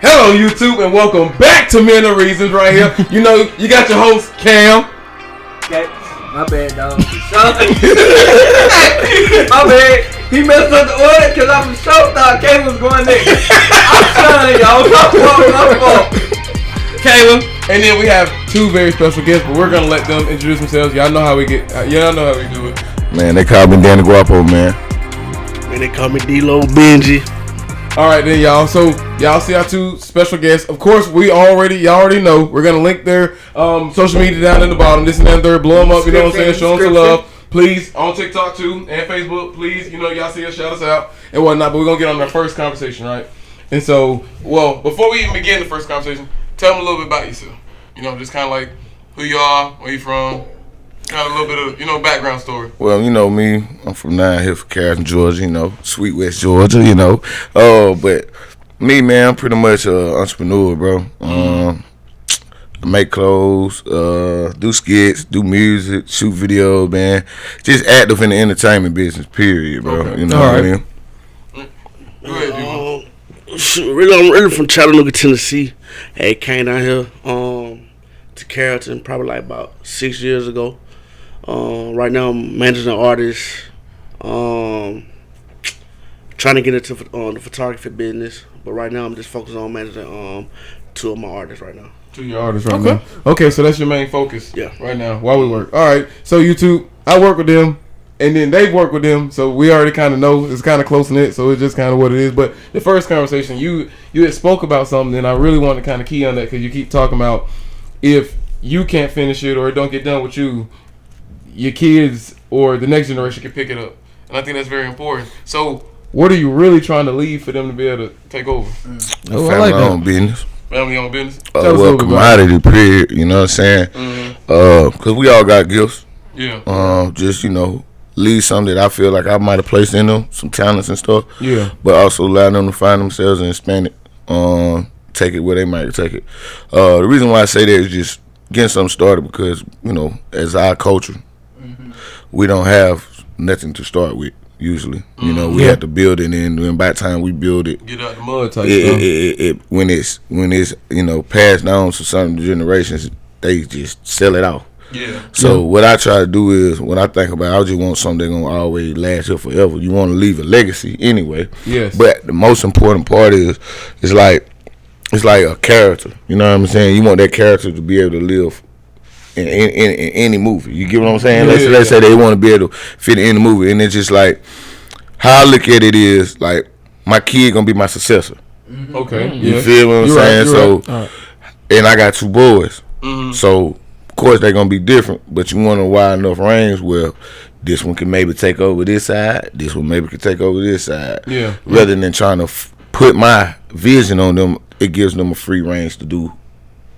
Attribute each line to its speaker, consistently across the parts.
Speaker 1: Hello, YouTube, and welcome back to Men of Reasons right here. You know, you got your host, Cam.
Speaker 2: Okay, my bad, dog. My bad. He messed up the order because I'm so thought Caleb was going next. I'm trying, y'all. My fault.
Speaker 1: Caleb, and then we have two very special guests, but we're gonna let them introduce themselves. Y'all know how we get. Y'all know how we do it.
Speaker 3: Man, they call me Danny Guapo, man.
Speaker 4: Man, they call me D-Lo Benji.
Speaker 1: All right, then, y'all. So y'all see our two special guests. Of course, y'all already know. We're gonna link their social media down in the bottom. This and that, third. Blow them up. You know what I'm saying? Show them some love. Please, on TikTok too and Facebook. Please, y'all see us, shout us out and whatnot. But we're gonna get on our first conversation, right? And so, before we even begin the first conversation, tell them a little bit about yourself. Just kind of like who you are, where you from, kind of a little bit of background story.
Speaker 3: Well, me, I'm from 9 Hill, Carrollton, Georgia. Sweet West Georgia. But me, man, I'm pretty much an entrepreneur, bro. I make clothes, do skits, do music, shoot video, man. Just active in the entertainment business, period, bro.
Speaker 1: Okay.
Speaker 3: You know what I mean?
Speaker 1: Go ahead,
Speaker 4: I'm really from Chattanooga, Tennessee. Hey, came down here to Carrollton probably like about 6 years ago. Right now I'm managing an artist, trying to get into the photography business, but right now I'm just focused on managing two of my artists right now.
Speaker 1: To your artists right now. Okay, so that's your main focus.
Speaker 4: Yeah.
Speaker 1: Right now while we work. All right. So YouTube, I work with them, and then they work with them. So we already kind of know it's kind of close knit. So it's just kind of what it is. But the first conversation, you had spoke about something, and I really want to kind of key on that because you keep talking about if you can't finish it or it don't get done with you, your kids or the next generation can pick it up, and I think that's very important. So what are you really trying to leave for them to be able to take over?
Speaker 3: Family-owned business.
Speaker 1: Family-owned business?
Speaker 3: Commodity, period. You know what I'm saying?
Speaker 1: Mm-hmm.
Speaker 3: Because we all got gifts.
Speaker 1: Yeah.
Speaker 3: Just, leave something that I feel like I might have placed in them, some talents and stuff.
Speaker 1: Yeah.
Speaker 3: But also allow them to find themselves and expand it. Take it where they might take it. The reason why I say that is just getting something started because, as our culture, we don't have nothing to start with. Usually, we have to build it, and by the time we build it,
Speaker 1: get out the mud type stuff.
Speaker 3: When it's passed down to some generations, they just sell it off.
Speaker 1: Yeah.
Speaker 3: So what I try to do is, when I think about it, I just want something that's gonna always last here forever. You want to leave a legacy anyway.
Speaker 1: Yes.
Speaker 3: But the most important part is, it's like a character. You know what I'm saying? You want that character to be able to live in any movie. You get what I'm saying? Let's say they want to be able to fit in the movie, and it's just like how I look at it is like my kid gonna be my successor.
Speaker 1: Okay.
Speaker 3: You feel what I'm saying?
Speaker 1: Right.
Speaker 3: And I got two boys,
Speaker 1: Mm-hmm.
Speaker 3: so of course they're gonna be different. But you want to wide enough range where this one can maybe take over this side, this one maybe can take over this side.
Speaker 1: Yeah.
Speaker 3: Rather than trying to put my vision on them, it gives them a free range to do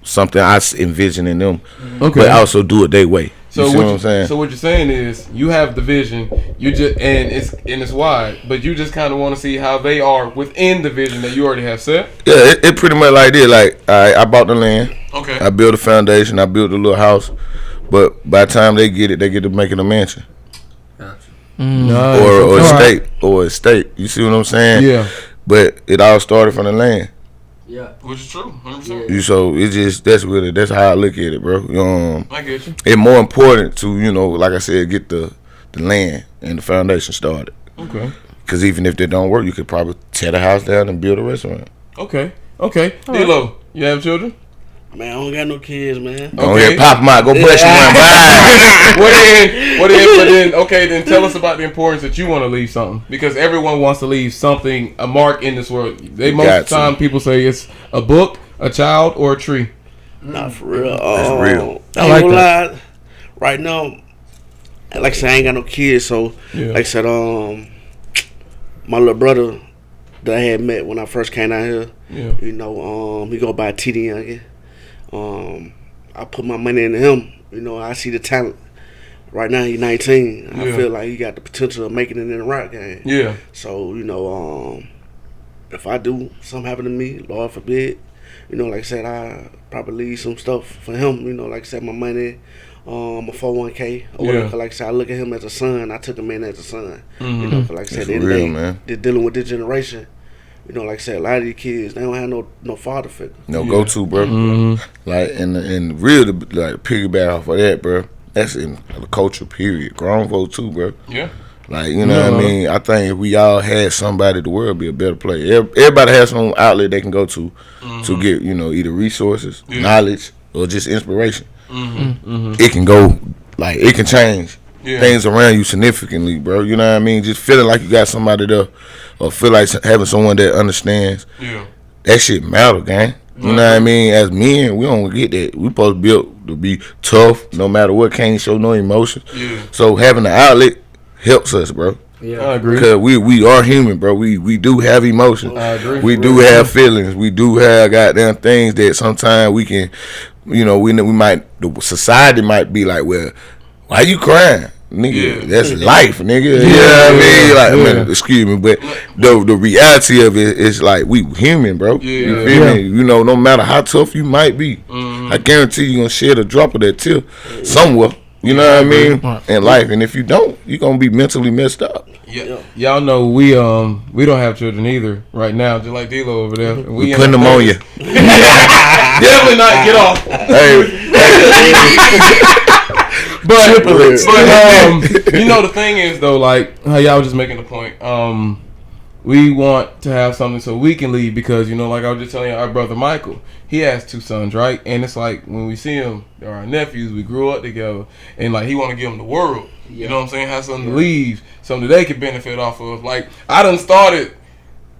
Speaker 3: something I envision in them, but also do it their way.
Speaker 1: So
Speaker 3: you see what I'm saying?
Speaker 1: So what you're saying is you have the vision, you just and it's wide, but you just kind of want to see how they are within the vision that you already have set.
Speaker 3: Yeah, it pretty much like this. Like I bought the land,
Speaker 1: Okay.
Speaker 3: I built a foundation, I built a little house, but by the time they get to make it a mansion or a estate. You see what I'm saying?
Speaker 1: Yeah.
Speaker 3: But it all started from the land.
Speaker 2: Yeah.
Speaker 1: Which is true, 100%.
Speaker 3: So it's just that's how I look at it, bro.
Speaker 1: I get you.
Speaker 3: It's more important to like I said, get the land and the foundation started.
Speaker 1: Okay.
Speaker 3: Because even if they don't work, you could probably tear the house down and build a restaurant.
Speaker 1: Okay. D-Lo, you have children?
Speaker 4: Man, I don't got no kids, man.
Speaker 3: Go ahead, pop them out. Go bust one.
Speaker 1: Then tell us about the importance that you want to leave something. Because everyone wants to leave something, a mark in this world. Most of the time people say it's a book, a child, or a tree.
Speaker 4: Not for real.
Speaker 3: That's real.
Speaker 4: I ain't gonna lie. Right now, like I said, I ain't got no kids, so like I said, my little brother that I had met when I first came out here, he go by TD Youngin. I put my money into him. I see the talent. Right now he's 19. I feel like he got the potential of making it in the rap game.
Speaker 1: Yeah.
Speaker 4: So if I do something happen to me, Lord forbid, like I said, I probably leave some stuff for him. Like I said, my money, my 401k or whatever. Like I said, I look at him as a son. I took him in as a son. Like I said,
Speaker 3: real, man.
Speaker 4: They're dealing with this generation. You know, like I said, a lot of these kids, they don't have no father figure.
Speaker 3: No go to, bro. Like and real to like piggyback off of that, bro. That's in the culture. Period. Grown folks too, bro.
Speaker 1: Yeah.
Speaker 3: Like you know what I mean. I think if we all had somebody, the world would be a better place. Everybody has some outlet they can go to get either resources, knowledge, or just inspiration. It can go like it can change things around you significantly, bro. You know what I mean? Just feeling like you got somebody there, or feel like having someone that understands.
Speaker 1: Yeah.
Speaker 3: That shit matter, gang. You know what I mean? As men, we don't get that. We supposed to be able to be tough, no matter what. Can't show no emotions.
Speaker 1: Yeah.
Speaker 3: So having an outlet helps us, bro.
Speaker 1: Yeah, I agree.
Speaker 3: Because we are human, bro. We do have emotions.
Speaker 1: I agree.
Speaker 3: We do have feelings. We do have goddamn things that sometimes we can, we might, the society might be like, well, why you crying? Nigga, that's life, nigga. You know what I mean? Like, excuse me, but the reality of it is like we human, bro. You feel me? You know, no matter how tough you might be, I guarantee you gonna shed a drop of that tear somewhere. You know what I mean? In life, and if you don't, you gonna be mentally messed up.
Speaker 1: Yeah. Y'all know we don't have children either right now, just like D-Lo over there.
Speaker 3: We putting them on you.
Speaker 1: Definitely not get off. But the thing is though, like how y'all was just making the point. We want to have something so we can leave because like I was just telling you, our brother Michael, he has 2 sons, right? And it's like when we see them, they're our nephews. We grew up together, and like he want to give them the world. You know what I'm saying? Have something to leave, something that they can benefit off of. Like I done started,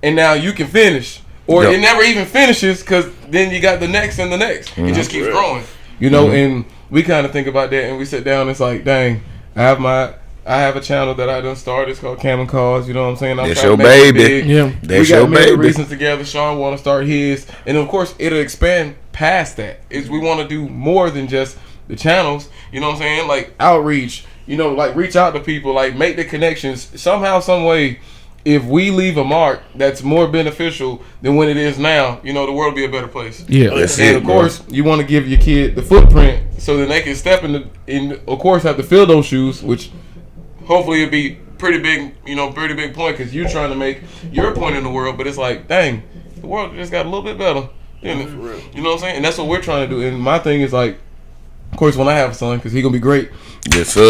Speaker 1: and now you can finish, or it never even finishes because then you got the next and the next. It just keeps growing. And we kind of think about that, and we sit down. And it's like, dang, I have a channel that I done started. It's called Cam and Cause. You know what I'm saying?
Speaker 3: That's your baby.
Speaker 1: Yeah,
Speaker 3: that's
Speaker 1: your baby. We got many
Speaker 3: baby.
Speaker 1: reasons together. Sean want to start his, and of course it'll expand past that. We want to do more than just the channels. You know what I'm saying? Like outreach. Like reach out to people. Like make the connections somehow, some way. If we leave a mark that's more beneficial than when it is now, the world will be a better place.
Speaker 3: Yeah, that's
Speaker 1: and of course, you want to give your kid the footprint so that they can step in. Of course, have to fill those shoes, which hopefully it'll be pretty big. Pretty big point because you're trying to make your point in the world, but it's like, dang, the world just got a little bit better. You know what I'm saying? And that's what we're trying to do. And my thing is like, of course, when I have a son, because he's gonna be great.
Speaker 3: Yes, sir.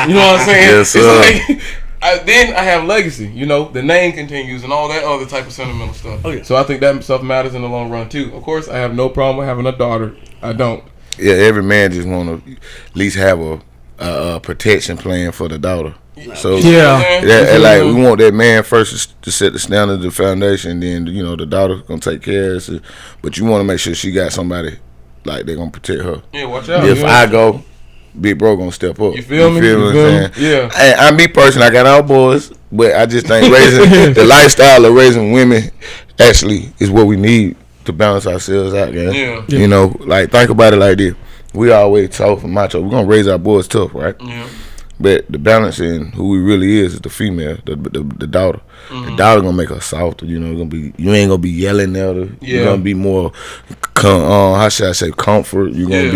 Speaker 1: You know what I'm saying?
Speaker 3: Yes, sir.
Speaker 1: It's like, then I have legacy, the name continues and all that other type of sentimental stuff. Oh, yeah. So I think that stuff matters in the long run too. Of course, I have no problem with having a daughter. I don't.
Speaker 3: Yeah, every man just want to at least have a protection plan for the daughter. So like we want that man first to set the standard, the foundation, then the daughter gonna take care of it. But you want to make sure she got somebody like they're gonna protect her.
Speaker 1: Yeah, watch out.
Speaker 3: If I go, Big Bro gonna step up.
Speaker 1: You feel me?
Speaker 3: What I'm saying?
Speaker 1: Yeah.
Speaker 3: I me personally, I got all boys, but I just think raising the lifestyle of raising women actually is what we need to balance ourselves out, man. Yeah. Like think about it like this: we always tough and macho. We're gonna raise our boys tough, right? Yeah. But the balance in who we really is the female, the daughter. The daughter gonna make her softer. You ain't gonna be yelling at her. You're gonna be more, how should I say, comfort. You're gonna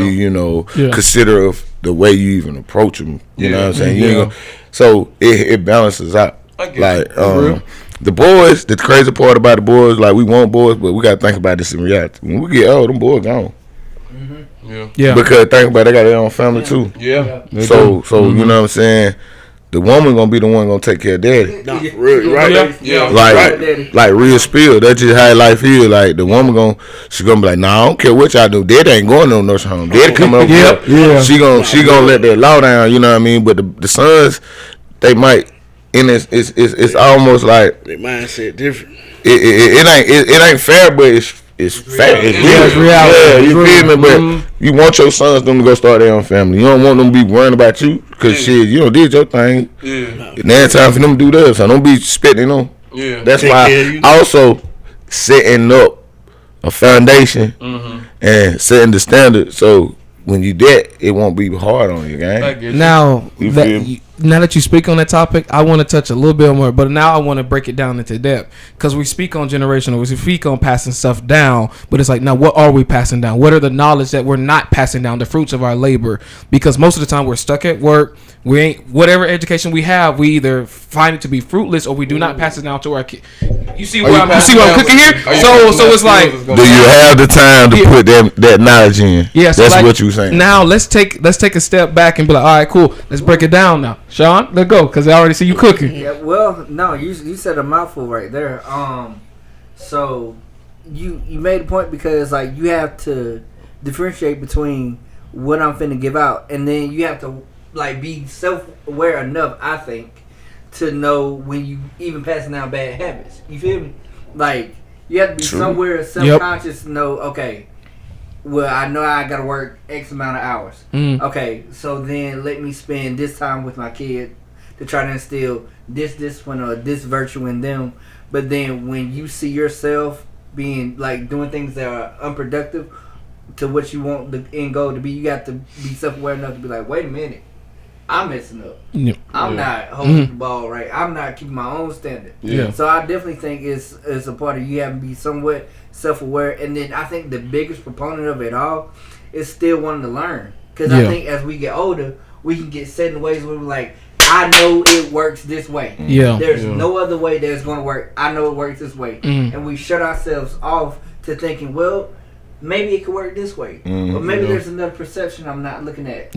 Speaker 3: be, considerate of the way you even approach them. You know what I'm saying? So it balances out. Like the boys, the crazy part about the boys, like we want boys, but we gotta think about this in reality. When we get old, them boys gone. Yeah. Because think about it, they got their own family too.
Speaker 1: Yeah.
Speaker 3: So you know what I'm saying? The woman gonna be the one gonna take care of daddy.
Speaker 4: Right.
Speaker 3: Yeah. Like real spill. That's just how life is. Like the woman she gonna be like, nah, I don't care what y'all do. Daddy ain't going to no nursing home. Daddy coming over here. She gonna let that law down. You know what I mean? But the sons, they might. And it's almost like
Speaker 4: their mindset different.
Speaker 3: It ain't fair, but it's fact. It's reality. Yeah, you feel me? But you want your sons them to go start their own family. You don't want them to be worrying about you because shit, you did your thing. Yeah. Now it's time for them to do theirs. So don't be spitting on. Yeah. That's why also setting up a foundation and setting the standard. So when you it won't be hard on you, gang.
Speaker 5: Now now that you speak on that topic, I want to touch a little bit more, but now I want to break it down into depth because we speak on generational, we speak on passing stuff down, but it's like, now what are we passing down? What are the knowledge that we're not passing down, the fruits of our labor? Because most of the time we're stuck at work. We ain't, whatever education we have, we either find it to be fruitless or we do not pass it down to our kids. You see what I'm cooking here? So it's like,
Speaker 3: do you have the time to put that knowledge in?
Speaker 5: Yeah, so
Speaker 3: that's
Speaker 5: like,
Speaker 3: what you're saying.
Speaker 5: Now let's take a step back and be like, all right, cool. Let's break it down now. Sean, let's go, because I already see you cooking.
Speaker 2: Yeah, well, no, you said a mouthful right there. So you made a point because like you have to differentiate between what I'm finna give out, and then you have to like be self-aware enough, I think, to know when you even passing down bad habits. You feel me? Like you have to be somewhere self-conscious to know. Okay, well, I know I gotta work X amount of hours. Okay, so then let me spend this time with my kid to try to instill this discipline or this virtue in them. But then when you see yourself being like doing things that are unproductive to what you want the end goal to be, you got to be self-aware enough to be like, wait a minute, I'm messing up. I'm not holding the ball right. I'm not keeping my own standard. So I definitely think it's a part of you having to be somewhat self-aware. And then I think the biggest proponent of it all is still wanting to learn. Because I think as we get older, we can get set in ways where we're like, I know it works this way. There's no other way that it's going to work. I know it works this way. And we shut ourselves off to thinking, well, maybe it could work this way. Or maybe there's another perception I'm not looking at.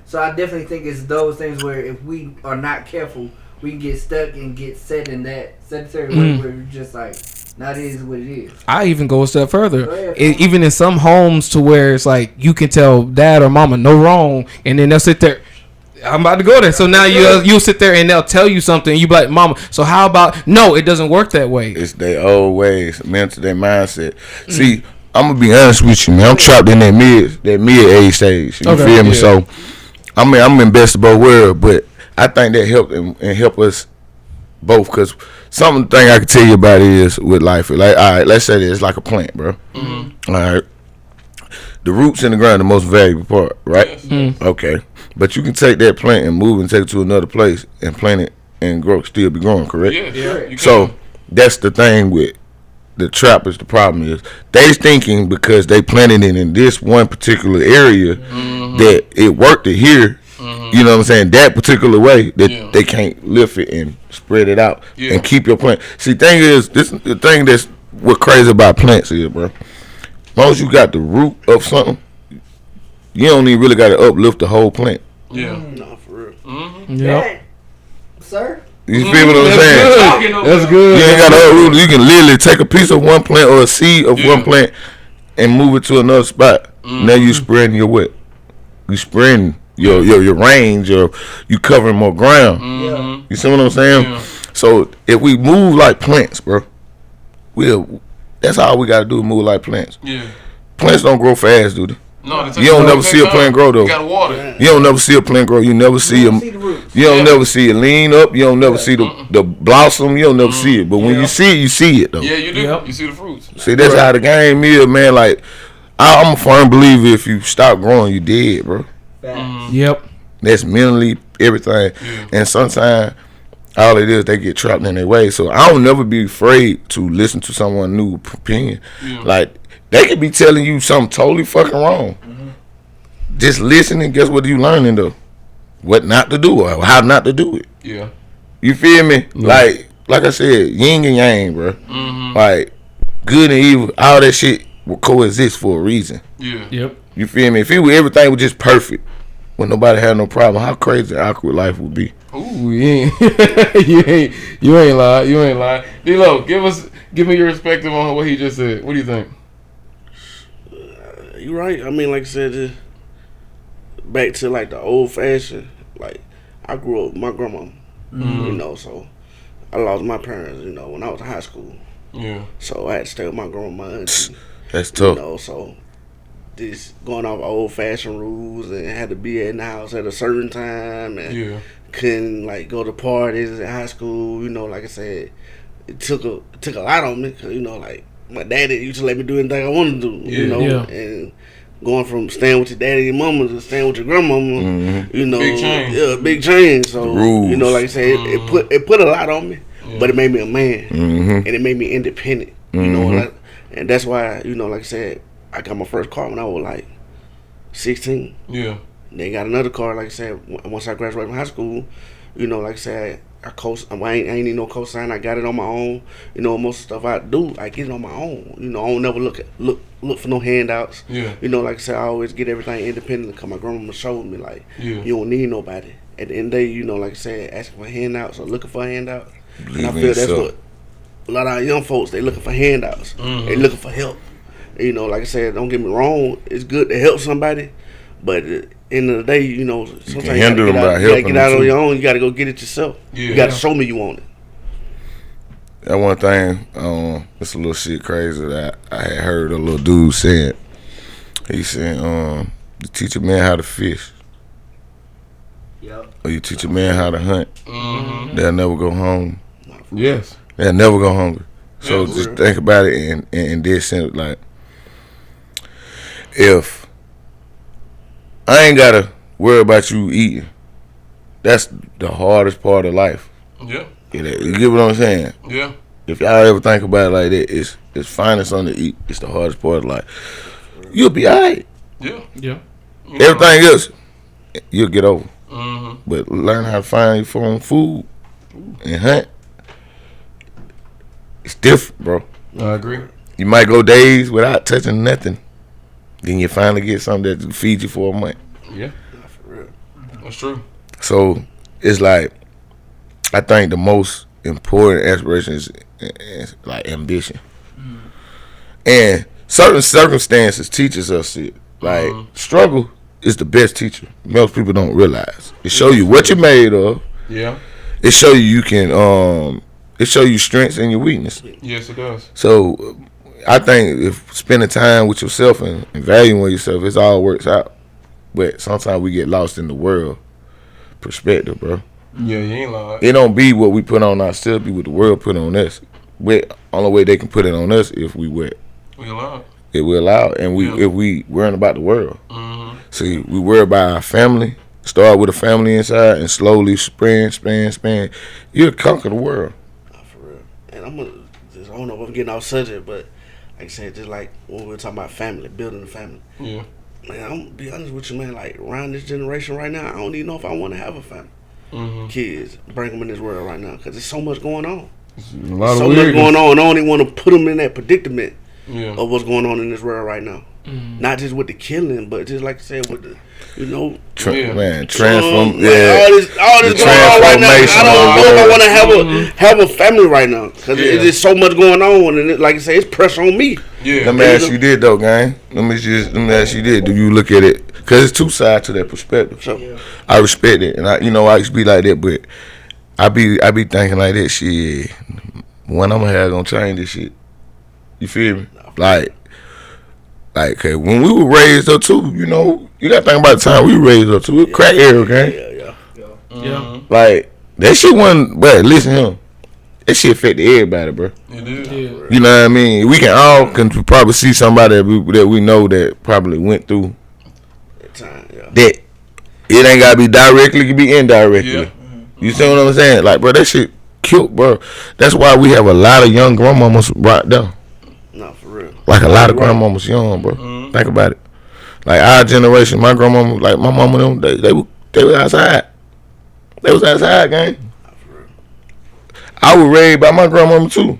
Speaker 2: So I definitely think it's those things where if we are not careful, we can get stuck and get set in that sedentary way where you're just like, now it is what it is. I
Speaker 5: even go a step further. Even in some homes to where it's like you can tell dad or mama no wrong, and then they'll sit there. I'm about to go there. So now you'll sit there and they'll tell you something. And you be like, mama, so how about, no, it doesn't work that way.
Speaker 3: It's their old ways, mental, their mindset. See, I'm going to be honest with you, man. I'm trapped in that mid-age stage. You feel me? So, I'm in best of both worlds, but I think that helped and help us both, because something I can tell you about is with life. Like, all right, let's say this, it's like a plant, bro. All right. The roots in the ground are the most valuable part, right? Okay. But you can take that plant and move and take it to another place and plant it and still be growing, correct? So that's the thing with the trappers. The problem is they thinking because they planted it in this one particular area that it worked it here. You know what I'm saying? That particular way that they can't lift it and spread it out and keep your plant. See, thing is, the thing that's what crazy about plants is, bro. As long as you got the root of something, you don't even really got to uplift the whole plant.
Speaker 4: No, for real.
Speaker 2: Sir?
Speaker 3: You feel what I'm saying?
Speaker 5: That's good.
Speaker 3: You ain't got to uproot. You can literally take a piece of one plant or a seed of one plant and move it to another spot. Now you spreading your what? You spreading your range, or you covering more ground. You see what I'm saying? So if we move like plants, bro, that's all we got to do, move like plants. Plants don't grow fast, do they?
Speaker 1: No,
Speaker 3: you don't never see a plant grow though.
Speaker 1: You gotta water it.
Speaker 3: You don't never see a plant grow. You never see them. You don't never see it lean up. You don't never see the blossom. You don't never see it. But when you see it though.
Speaker 1: Yeah, you do. You see the fruits.
Speaker 3: See, that's how the game is, man. Like I'm a firm believer. If you stop growing, you dead, bro. That's mentally everything. And sometimes all it is, they get trapped in their way. So I don't never be afraid to listen to someone's new opinion. Like. They could be telling you something totally fucking wrong. Just listening, guess what you learning though? What not to do or how not to do it. You feel me? Like I said, yin and yang, bro. Like good and evil, all that shit will coexist for a reason. You feel me? If everything was just perfect, when nobody had no problem, how crazy and awkward life would be.
Speaker 1: Ooh, you ain't lying. D-Lo, give me your perspective on what he just said. What do you think?
Speaker 4: You right. I mean, like I said, back to like the old fashioned. Like I grew up with my grandma, you know, so I lost my parents, you know, when I was in high school. So I had to stay with my grandma. Auntie,
Speaker 3: that's tough.
Speaker 4: You know, so this going off old fashioned rules and had to be in the house at a certain time and couldn't like go to parties in high school. You know, like I said, it took a lot on me because, you know, like. My daddy used to let me do anything I wanted to do, you know, and going from staying with your daddy and your mama to staying with your grandmama. You know,
Speaker 1: Big change.
Speaker 4: Yeah, big change. So
Speaker 3: rules.
Speaker 4: you know, like I said, it put a lot on me, but it made me a man, and it made me independent. You know, and that's why like I said, I got my first car when I was like 16.
Speaker 1: Yeah.
Speaker 4: Then got another car, like I said, once I graduated from high school. Like I said, I ain't need no cosign. I got it on my own. Most of the stuff I do, I get it on my own. I don't never look for no handouts.
Speaker 1: Yeah.
Speaker 4: Like I said, I always get everything independent because my grandma showed me, like,
Speaker 1: Yeah.
Speaker 4: you don't need nobody. At the end of the day, like I said, asking for handouts or looking for handouts.
Speaker 3: Believe
Speaker 4: And I
Speaker 3: in
Speaker 4: feel that's
Speaker 3: yourself.
Speaker 4: what a lot of our young folks, they looking for handouts. They looking for help. Like I said, don't get me wrong, it's good to help somebody, but at the end of the day, sometimes you
Speaker 3: hinder them by
Speaker 4: gotta
Speaker 3: helping
Speaker 4: get out
Speaker 3: them
Speaker 4: on
Speaker 3: too.
Speaker 4: your own. You gotta go get it yourself.
Speaker 1: Yeah.
Speaker 4: You gotta show me you want it.
Speaker 3: That one thing, it's a little shit crazy that I had heard a little dude saying. He said, you teach a man how to fish,
Speaker 2: Yep.
Speaker 3: or you teach a man how to hunt, they'll never go home.
Speaker 1: Yes.
Speaker 3: They'll never go hungry. So
Speaker 1: Yeah,
Speaker 3: just think about it in this sense, like, if I ain't gotta worry about you eating, that's the hardest part of life.
Speaker 1: Yeah.
Speaker 3: You get what I'm saying?
Speaker 1: Yeah.
Speaker 3: If y'all ever think about it like that, it's finding something to eat. It's the hardest part of life. You'll be alright.
Speaker 1: Yeah.
Speaker 5: Yeah.
Speaker 3: Everything else, you'll get over.
Speaker 1: Mm-hmm.
Speaker 3: But learn how to find your own food and hunt. It's different, bro.
Speaker 1: I agree.
Speaker 3: You might go days without touching nothing. Then you finally get something that feeds you for a month.
Speaker 1: Yeah.
Speaker 4: For real.
Speaker 1: That's true.
Speaker 3: So it's like, I think the most important aspiration is like ambition. And certain circumstances teaches us it. Like struggle is the best teacher. Most people don't realize. It show you what you're made of.
Speaker 1: Yeah.
Speaker 3: It show you it show you strengths and your weaknesses.
Speaker 1: Yes, it does.
Speaker 3: So I think if spending time with yourself and valuing yourself, it all works out. But sometimes we get lost in the world perspective, bro.
Speaker 1: Yeah, you ain't lying.
Speaker 3: It don't be what we put on ourselves, be what the world put on us. But only way they can put it on us if we wet.
Speaker 1: We allowed.
Speaker 3: It will allow, and if we worrying about the world.
Speaker 1: Mm-hmm.
Speaker 3: See, we worry about our family. Start with a family inside, and slowly spread. You'll conquer the world.
Speaker 4: For real. And I don't know if I'm getting off subject, but like I said, just like when we were talking about family, building a family.
Speaker 1: Yeah.
Speaker 4: Man, I'm gonna be honest with you, man. Like around this generation right now, I don't even know if I want to have a family. Kids, bring them in this world right now, because there's so much going on.
Speaker 1: A lot of
Speaker 4: So much
Speaker 1: weirdness.
Speaker 4: going on. I don't even want to put them in that predicament
Speaker 1: Yeah.
Speaker 4: of what's going on in this world right now. Not just with the killing, but just like I said, with the,
Speaker 1: Yeah.
Speaker 3: Transform.
Speaker 4: all
Speaker 3: Yeah,
Speaker 4: this
Speaker 3: The
Speaker 4: going on right now.
Speaker 3: transformation
Speaker 4: I don't know if I want to
Speaker 3: of
Speaker 4: have a family right now, because
Speaker 1: Yeah.
Speaker 4: it's just so much going on, and like I say, it's pressure on me.
Speaker 1: Yeah.
Speaker 3: Let me ask you this though, gang. Let me ask you this. Do you look at it? Because it's two sides to that perspective.
Speaker 4: So
Speaker 3: I respect it, and I used to be like that, but I be thinking like that. Shit, when I'm gonna change this shit. You feel me? Like, okay, when we were raised up too, you gotta think about the time we were raised up too. It crack era, gang.
Speaker 4: yeah.
Speaker 3: Like that shit wasn't. But listen, to him, that shit affected everybody, bro.
Speaker 1: It did.
Speaker 5: Yeah.
Speaker 3: You know what I mean? We can probably see somebody that we know that probably went through
Speaker 4: Time, yeah.
Speaker 3: that. It ain't gotta be directly, it can be indirectly.
Speaker 1: Yeah.
Speaker 3: You see what I'm saying? Like, bro, that shit killed, bro. That's why we have a lot of young grandmamas right there.
Speaker 4: No, for real.
Speaker 3: Like a lot of grandmamas young, bro. Think about it. Like our generation, my grandmama, like my mama, them, they was outside. They was outside, gang. I was raised by my grandmama too.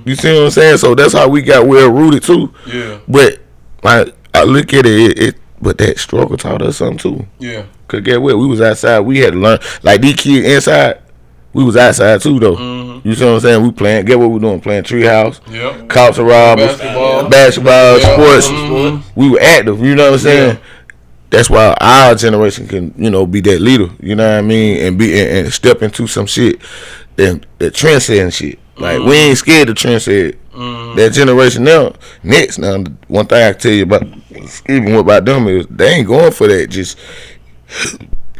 Speaker 3: You see what I'm saying? So that's how we got well rooted too.
Speaker 1: Yeah.
Speaker 3: But like I look at it, but that struggle taught us something too.
Speaker 1: Yeah.
Speaker 3: Cause get what? We was outside. We had to learn. Like these kids inside, we was outside too though. You see what I'm saying? We playing. Get what we doing? Playing treehouse.
Speaker 1: Yep.
Speaker 3: Cops and robbers. Basketball.
Speaker 1: Yeah.
Speaker 3: Sports. We were active. You know what I'm saying? That's why our generation can, be that leader. You know what I mean? And be and step into some shit that trendsetting shit. Like we ain't scared to trendset. That generation now, next now, one thing I can tell you about, even about them is they ain't going for that. Just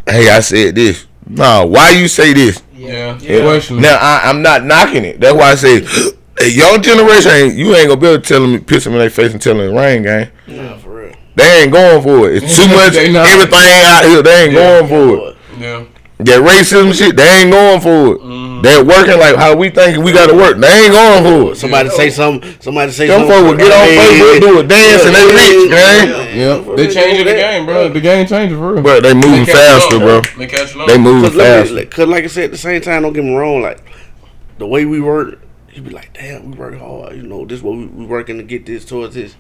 Speaker 3: hey, I said this. No, why you say this?
Speaker 1: Yeah. Questioning.
Speaker 3: Now I'm not knocking it. That's why I say, hey, young generation you ain't gonna be able to tell them, piss them in their face and tell them it rain, gang.
Speaker 4: No, for real.
Speaker 3: They ain't going for it. It's too much everything out here. They ain't going for it.
Speaker 1: Yeah.
Speaker 3: That racism shit, they ain't going for it. They're working like how we thinking we gotta work. They ain't going for it.
Speaker 4: Somebody say something. Somebody say
Speaker 3: Them
Speaker 4: something.
Speaker 3: folks will get on Facebook, do a dance, and they rich, man.
Speaker 1: Yeah. They changing the game, bro. The game changing for real.
Speaker 3: But they moving faster, bro.
Speaker 1: They catching on.
Speaker 3: They moving faster.
Speaker 4: Cause like I said, at the same time, don't get me wrong. Like the way we work, you be like, damn, we work hard. You know, this what we working to get this towards this.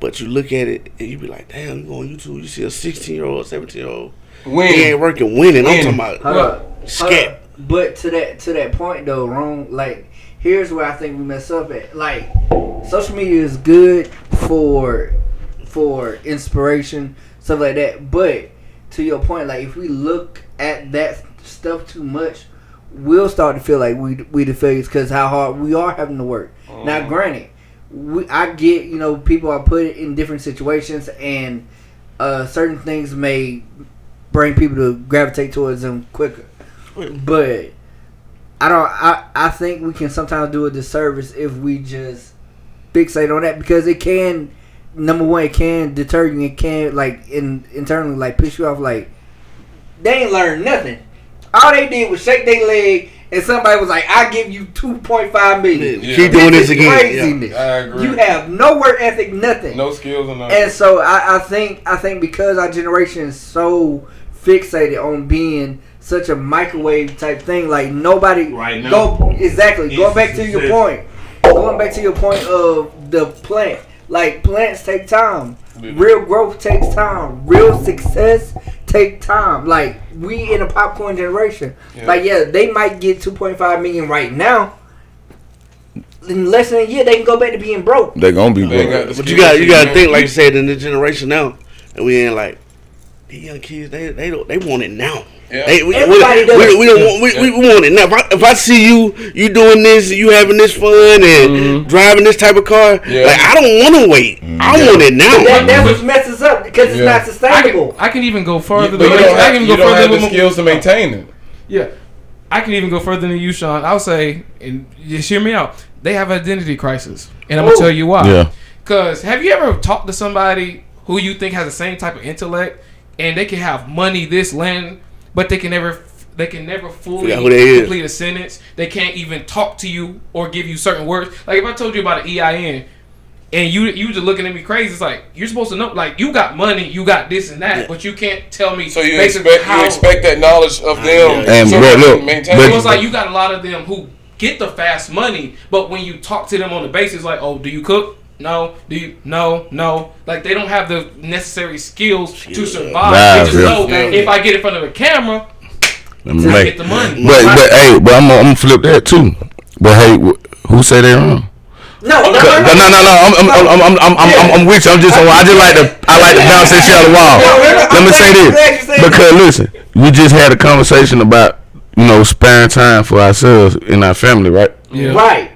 Speaker 4: But you look at it and you be like, damn, you go on YouTube, you see a 16-year-old, 17-year-old. He ain't working, winning. I'm talking about scat.
Speaker 2: But to that point though, wrong. Like, here's where I think we mess up at. Like, social media is good for inspiration, stuff like that. But to your point, like, if we look at that stuff too much, we'll start to feel like we the failures because how hard we are having to work. Now, granted, I get, you know, people are put in different situations, and certain things may bring people to gravitate towards them quicker. But I think we can sometimes do a disservice if we just fixate on that, because it can, number one, it can deter you. It can, like, internally, like, piss you off. Like, they ain't learned nothing. All they did was shake their leg, and somebody was like, "I give you $2.5 million."
Speaker 4: Yeah. Keep doing this again.
Speaker 2: Craziness.
Speaker 1: Yeah, I agree.
Speaker 2: You have no work ethic, nothing,
Speaker 1: no skills, or nothing.
Speaker 2: and so I think because our generation is so fixated on being such a microwave type thing, like nobody
Speaker 6: right now.
Speaker 2: Going back to your point of the plant. Like, plants take time. Real growth takes time. Real success take time. Like, we in a popcorn generation. Yeah. Like, yeah, they might get $2.5 million right now. In less than a year, they can go back to being broke.
Speaker 3: They gonna be broke.
Speaker 4: But you got to think, like you said, in this generation now, and we ain't like these young kids. They want it now.
Speaker 1: Yeah.
Speaker 4: We want it now. If I see you doing this, you having this fun and driving this type of car, like, I don't want to wait. I want it now.
Speaker 2: That's what messes up, because it's not sustainable.
Speaker 5: I can even go further.
Speaker 1: But you don't have the skills to maintain it.
Speaker 5: Yeah, I can even go further than you, Sean. I'll say, and just hear me out. They have identity crisis, and I'm gonna tell you why.
Speaker 3: Yeah.
Speaker 5: Because have you ever talked to somebody who you think has the same type of intellect, and they can have money, this land, but they can never fully complete a sentence. They can't even talk to you or give you certain words. Like, if I told you about an EIN and you just looking at me crazy, it's like, you're supposed to know, like, you got money, you got this and that, but you can't tell me.
Speaker 1: So you expect that knowledge of them.
Speaker 3: And
Speaker 5: so it's like you got a lot of them who get the fast money, but when you talk to them on the basis, like, oh, do you cook? No. Do you? No. Like, they don't have the necessary skills to survive. They just know if I get in front of a camera, I get the money.
Speaker 3: But I'm gonna flip that too. But hey, who say they wrong?
Speaker 2: No.
Speaker 3: I'm with you. I like to bounce that shit out the wall. Let me say this, because listen, we just had a conversation about, you know, sparing time for ourselves in our family, right?
Speaker 2: Yeah. Right.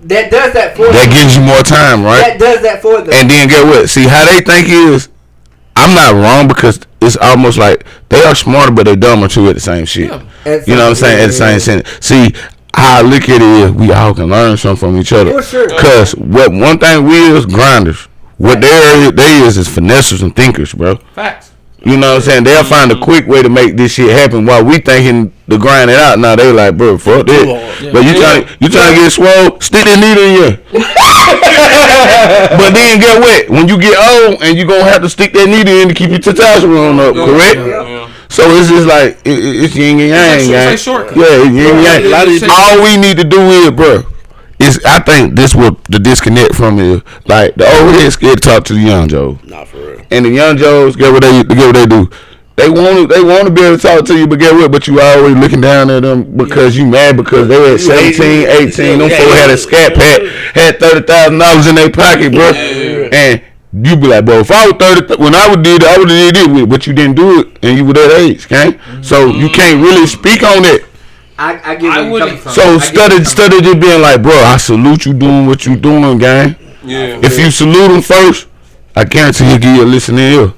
Speaker 2: That does that for them.
Speaker 3: That gives you more time, right?
Speaker 2: That does that for them. And
Speaker 3: then get what? See, how they think is, I'm not wrong, because it's almost like they are smarter, but they're dumber too at the same shit. Yeah. You know what I'm saying? At the same sentence. See, how I look at it is, we all can learn something from each other. For sure. Because one thing we is grinders. What they is finessers and thinkers, bro.
Speaker 5: Facts.
Speaker 3: You know what I'm saying? They'll find a quick way to make this shit happen while we thinking to grind it out. Now they like, bro, fuck that. Yeah. But you trying to get swole, stick that needle in you. But then get what? When you get old and you gonna have to stick that needle in to keep your testosterone up, correct? Yeah. So it's just like it's yin and yang, gang.
Speaker 5: It's a shortcut.
Speaker 3: Yeah, yin and yang. All we need to do is, bro, I think this what the disconnect from is, like, the old head scared to talk to the young Joes.
Speaker 4: Not for real.
Speaker 3: And the young Joes get what they do. They want to be able to talk to you, but get what? But you always looking down at them because you mad because they at 17, 18. Them folks had a scat pack, had $30,000 in their pocket, bro. And you be like, bro, if I was 30, when I would did it, I would have did it, but you didn't do it, and you were that age, okay? So you can't really speak on it.
Speaker 2: I get where you're coming from.
Speaker 3: So instead of just being like, bro, I salute you doing what you doing, gang. Yeah. If you salute them first, I guarantee he'll give you a listening ear.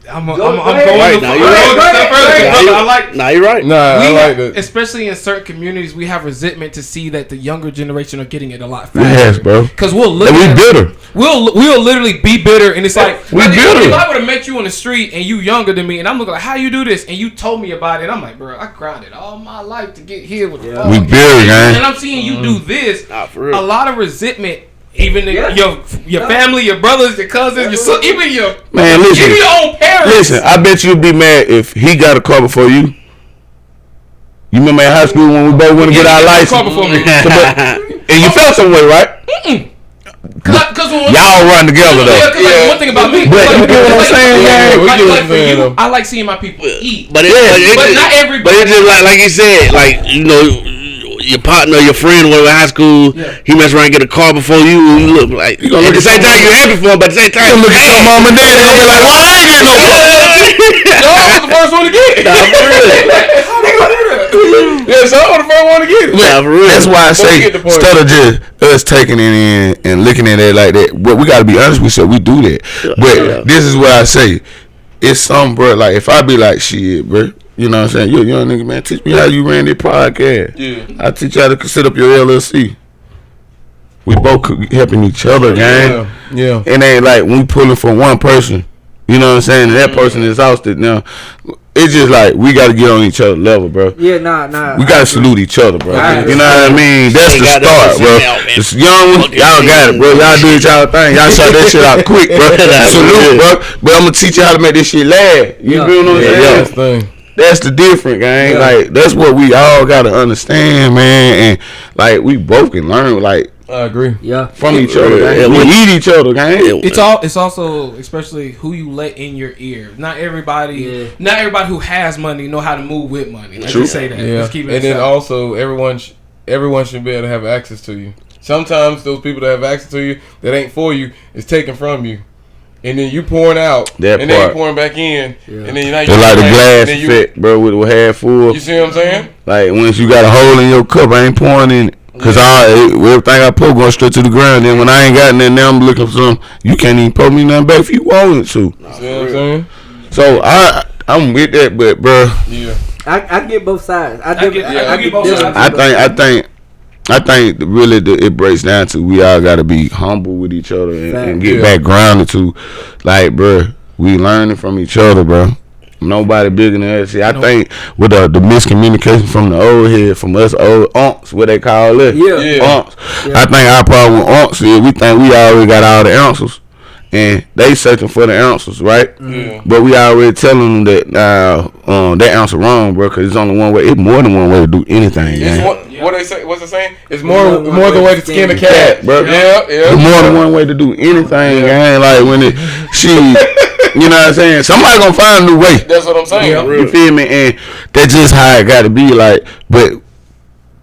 Speaker 5: I'm going
Speaker 4: right now. You're right. Nah, you're right.
Speaker 1: Nah, I like that.
Speaker 5: Especially in certain communities, we have resentment to see that the younger generation are getting it a lot faster.
Speaker 3: Yes, bro.
Speaker 5: Because we'll look.
Speaker 3: And we bitter.
Speaker 5: We'll literally be bitter, and it's like
Speaker 3: we bitter.
Speaker 5: If I would have met you on the street and you younger than me, and I'm looking like, how you do this, and you told me about it, and I'm like, bro, I grinded all my life to get here with the
Speaker 3: we bitter, man.
Speaker 5: and I'm seeing you do this.
Speaker 4: Nah, for real.
Speaker 5: A lot of resentment. Even your family, your brothers, your cousins, your son, even your
Speaker 3: man. Listen,
Speaker 5: even your own parents.
Speaker 3: Listen, I bet you'd be mad if he got a car before you. You remember in high school when we both went to get our license?
Speaker 5: Car before me.
Speaker 3: And you felt some way, right?
Speaker 5: Cause
Speaker 3: y'all run together though.
Speaker 5: Like, one thing about me,
Speaker 3: but you get what I'm saying,
Speaker 5: I like seeing my people eat,
Speaker 4: but
Speaker 5: not everybody.
Speaker 4: But it's just like you said, like you know. Your partner, your friend, whatever, high school, he mess around and get a car before you. You look like at the same time you happy for him, but at the same time
Speaker 3: you look at your mom and dad and be like, "Why I ain't get no car?"
Speaker 1: Y'all was the first one to get it.
Speaker 4: Nah, for real.
Speaker 1: How they gonna do that? Yeah, so I was the first one to get it.
Speaker 3: Yeah, for real. That's why I say instead of just us taking it in and looking at it like that, but we gotta be honest with ourselves. We do that, but this is what I say. It's something, bro. Like if I be like, shit, bro. You know what I'm saying? You a young nigga, man. Teach me how you ran this podcast.
Speaker 1: Yeah.
Speaker 3: I teach you how to set up your LLC. We both helping each other, gang.
Speaker 1: Yeah.
Speaker 3: It ain't like we pulling for one person. You know what I'm saying? And that person is ousted now. It's just like we got to get on each other's level, bro.
Speaker 2: Yeah, nah.
Speaker 3: We got to salute each other, bro. You know what I mean? That's the start, bro. This young one, y'all got it, bro. Y'all do y'all thing. Y'all shot that shit out quick, bro. Salute, bro. But I'm gonna teach you how to make this shit last. You feel what I'm saying? That's the difference, gang. Like that's what we all gotta understand, man. And like we both can learn, like
Speaker 1: I agree.
Speaker 2: Yeah,
Speaker 3: from each other. Gang. We eat each other, gang.
Speaker 5: It's also especially who you let in your ear. Not everybody who has money know how to move with money. Let's just say that.
Speaker 1: Yeah.
Speaker 5: Let's keep it
Speaker 1: and then also everyone should be able to have access to you. Sometimes those people that have access to you that ain't for you is taken from you. And then you pouring out,
Speaker 3: that
Speaker 1: and
Speaker 3: part.
Speaker 1: then you pouring back in, and then you're
Speaker 3: like the glass effect, bro, with half full.
Speaker 1: You see what I'm saying?
Speaker 3: Like once you got a hole in your cup, I ain't pouring in it. Cause everything I pour going straight to the ground. Then when I ain't got nothing, now I'm looking for something. You can't even pour me nothing back if you wanted to.
Speaker 1: See what I'm saying?
Speaker 3: So I'm with that, but bro,
Speaker 2: I get both sides. I
Speaker 5: get both sides.
Speaker 3: I think really it breaks down to we all got to be humble with each other and get back grounded to, like, bro, we learning from each other, bro. Nobody bigger than us. See, I think with the miscommunication from the old head, from us old unks, what they call it, unks. Yeah. I think our problem with unks is we think we already got all the answers. And they searching for the answers, right? Yeah. But we already telling them that that answer wrong, bro. Because it's only one way. It's more than one way to do anything.
Speaker 1: What they say? What's it saying? It's more the way to skin a cat,
Speaker 3: bro.
Speaker 1: Yeah.
Speaker 3: It's more than one way to do anything, gang. Like when you know what I'm saying? Somebody gonna find a new way.
Speaker 1: That's what I'm saying.
Speaker 3: You feel me? And that's just how it got to be. Like, but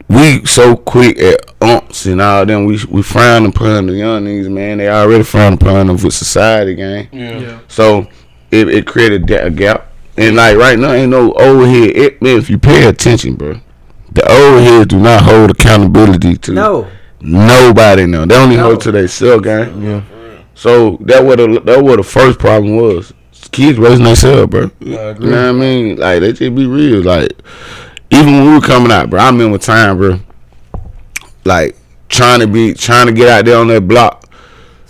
Speaker 3: we so quick at unks and all them. We frown upon the young niggas, man. They already frown upon them with society, gang. Yeah. So it created a gap. And like right now, ain't no old head. Man, if you pay attention, bro, the old heads do not hold accountability to nobody now. They only hold to themselves, gang. Yeah. So that what the first problem was. Kids raising themselves, bro. You know what I mean? Like they just be real, like. Even when we were coming out, bro, I remember time, bro, like trying to get out there on that block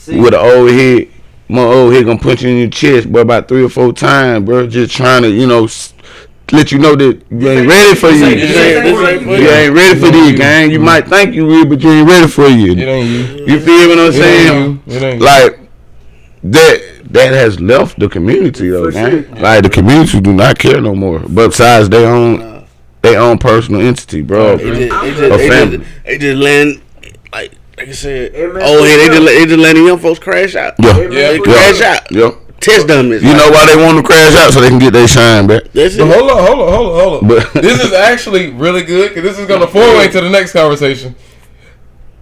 Speaker 3: with an old head. My old head gonna punch you in your chest, bro, about 3 or 4 times, bro. Just trying to, let you know that you ain't ready for you. You ain't ready for this, gang. You might think you will, but you ain't ready for you.
Speaker 1: It ain't you.
Speaker 3: You feel what I'm saying?
Speaker 1: It ain't
Speaker 3: like that has left the community though, gang. Sure. Like the community do not care no more. But besides their own personal entity, bro.
Speaker 4: They just letting, like I said, they just letting young folks crash out. They crash out.
Speaker 3: Yeah.
Speaker 4: Test dummies.
Speaker 3: You know why they want to crash out? So they can get their shine back.
Speaker 1: But hold on. But this is actually really good because this is going to foray to the next conversation.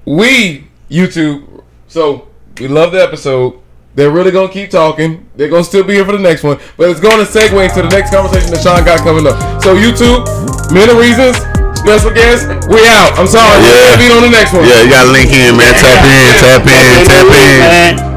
Speaker 1: YouTube, so we love the episode. They're really going to keep talking. They're going to still be here for the next one. But it's going to segue into the next conversation that Sean got coming up. So YouTube, Many Reasons, special guest, we out. I'm sorry. We'll be on the next one.
Speaker 3: Yeah, you got to link in, man. Tap in.